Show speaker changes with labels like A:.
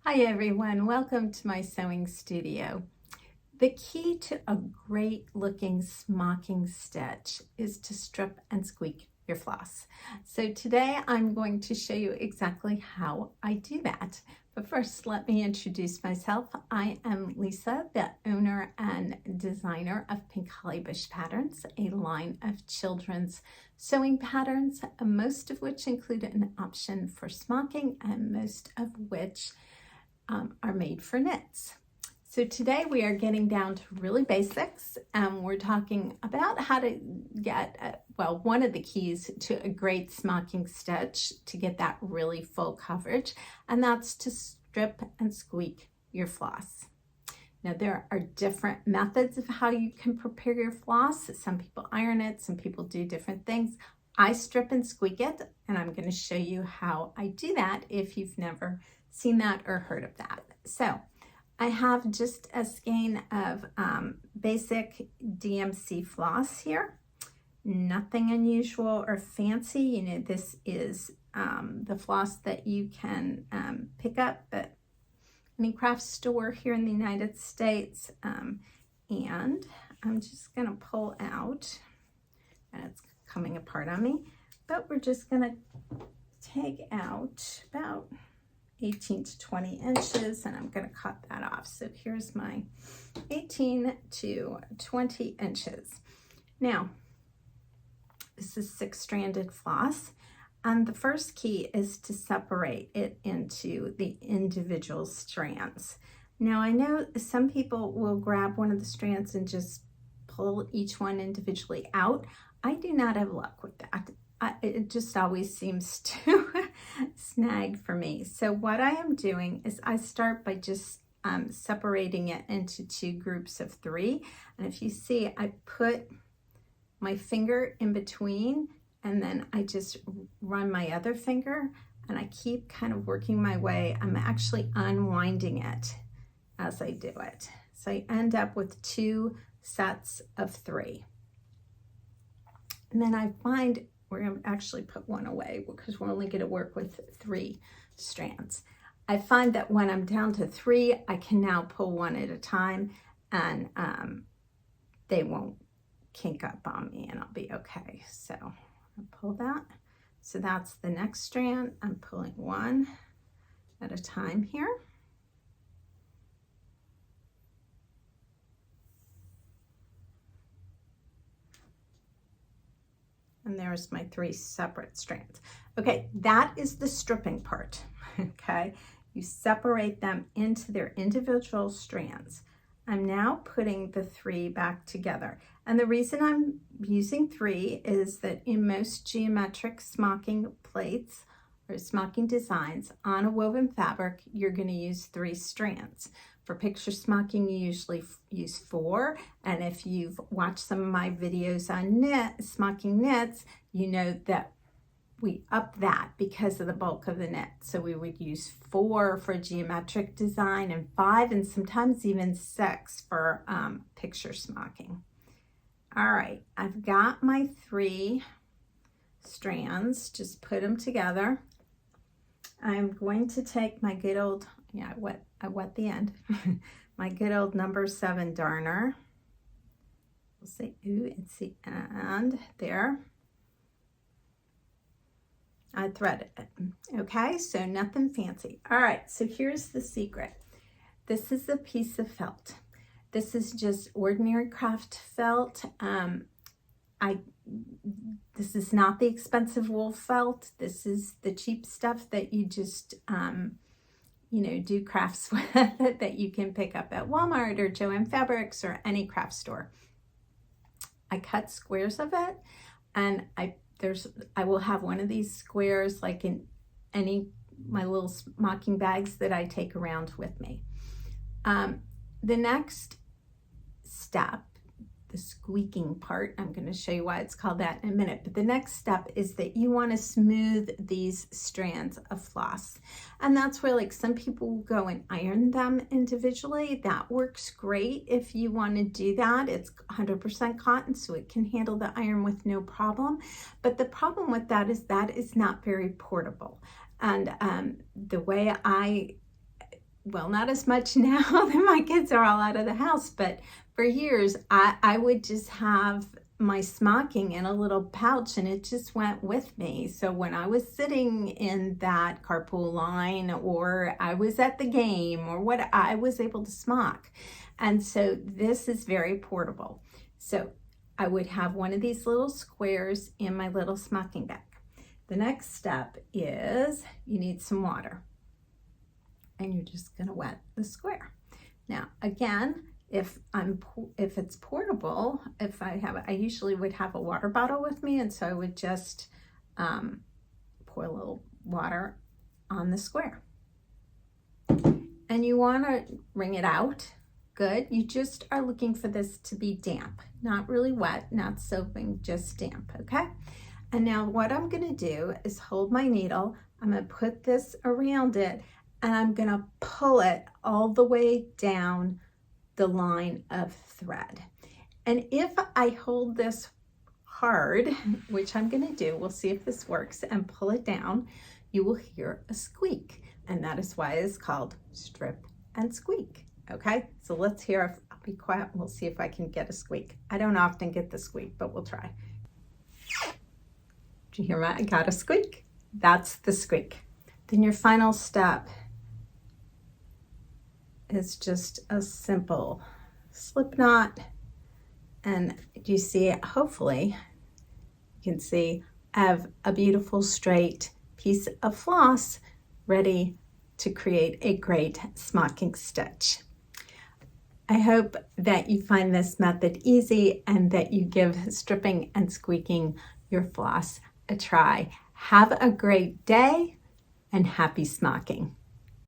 A: Hi everyone, welcome to my sewing studio. The key to a great looking smocking stitch is to strip and squeak your floss. So today I'm going to show you exactly how I do that. But first, let me introduce myself. I am Lisa, the owner and designer of Pink Holly Bush Patterns, a line of children's sewing patterns, most of which include an option for smocking and most of which are made for knits. So today we are getting down to really basics, and we're talking about how to get, one of the keys to a great smocking stitch to get that really full coverage, and that's to strip and squeak your floss. Now there are different methods of how you can prepare your floss. Some people iron it, some people do different things. I strip and squeak it, and I'm going to show you how I do that if you've never seen that or heard of that. So I have just a skein of basic DMC floss here. Nothing unusual or fancy. You know, this is the floss that you can pick up at any craft store here in the United States. And I'm just going to pull out, and it's coming apart on me, but we're just going to take out about 18 to 20 inches, and I'm going to cut that off. So here's my 18 to 20 inches. Now, this is 6-stranded floss, and the first key is to separate it into the individual strands. Now, I know some people will grab one of the strands and just pull each one individually out. I do not have luck with that. It just always seems to snag for me. So what I am doing is I start by just separating it into two groups of 3. And if you see, I put my finger in between, and then I just run my other finger, and I keep kind of working my way. I'm actually unwinding it as I do it. So I end up with 2 sets of 3. And then I find we're going to actually put one away because we're only going to work with 3 strands. I find that when I'm down to 3, I can now pull one at a time, and they won't kink up on me, and I'll be okay. So I'll pull that. So that's the next strand. I'm pulling one at a time here. And there's my 3 separate strands. Okay, that is the stripping part, okay? You separate them into their individual strands. I'm now putting the 3 back together. And the reason I'm using 3 is that in most geometric smocking plates or smocking designs on a woven fabric, you're going to use 3 strands. For picture smocking, you usually use 4, and if you've watched some of my videos on smocking knits, you know that we up that because of the bulk of the knit. So we would use 4 for geometric design, and 5, and sometimes even 6 for picture smocking. All right, I've got my 3 strands, just put them together. I'm going to take my good old, I wet the end, my good old number 7 darner. We'll say ooh and see, and there. I threaded it. Okay, so nothing fancy. All right, so here's the secret. This is a piece of felt. This is just ordinary craft felt. This is not the expensive wool felt. This is the cheap stuff that you just, do crafts with that you can pick up at Walmart or Joann Fabrics or any craft store. I cut squares of it, and I will have one of these squares like in my little smocking bags that I take around with me. The next step, the squeaking part, I'm going to show you why it's called that in a minute, but the next step is that you want to smooth these strands of floss, and that's where, like, some people will go and iron them individually. That works great if you want to do that. It's 100% cotton, so it can handle the iron with no problem, but the problem with that is not very portable. And the way I well, not as much now that my kids are all out of the house, but for years I would just have my smocking in a little pouch and it just went with me. So when I was sitting in that carpool line or I was at the game or what, I was able to smock. And so this is very portable. So I would have one of these little squares in my little smocking bag. The next step is you need some water and you're just going to wet the square. Now, again, if it's portable, I usually would have a water bottle with me, and so I would just pour a little water on the square. And you want to wring it out. Good. You just are looking for this to be damp, not really wet, not soaping, just damp, okay? And now what I'm going to do is hold my needle. I'm going to put this around it, and I'm going to pull it all the way down the line of thread. And if I hold this hard, which I'm going to do, we'll see if this works, and pull it down, you will hear a squeak. And that is why it's called Strip and Squeak. Okay, so let's hear, I'll be quiet and we'll see if I can get a squeak. I don't often get the squeak, but we'll try. Did you hear I got a squeak? That's the squeak. Then your final step is just a simple slip knot. And you see, hopefully you can see I have a beautiful straight piece of floss ready to create a great smocking stitch. I hope that you find this method easy and that you give stripping and squeaking your floss a try. Have a great day and happy smocking.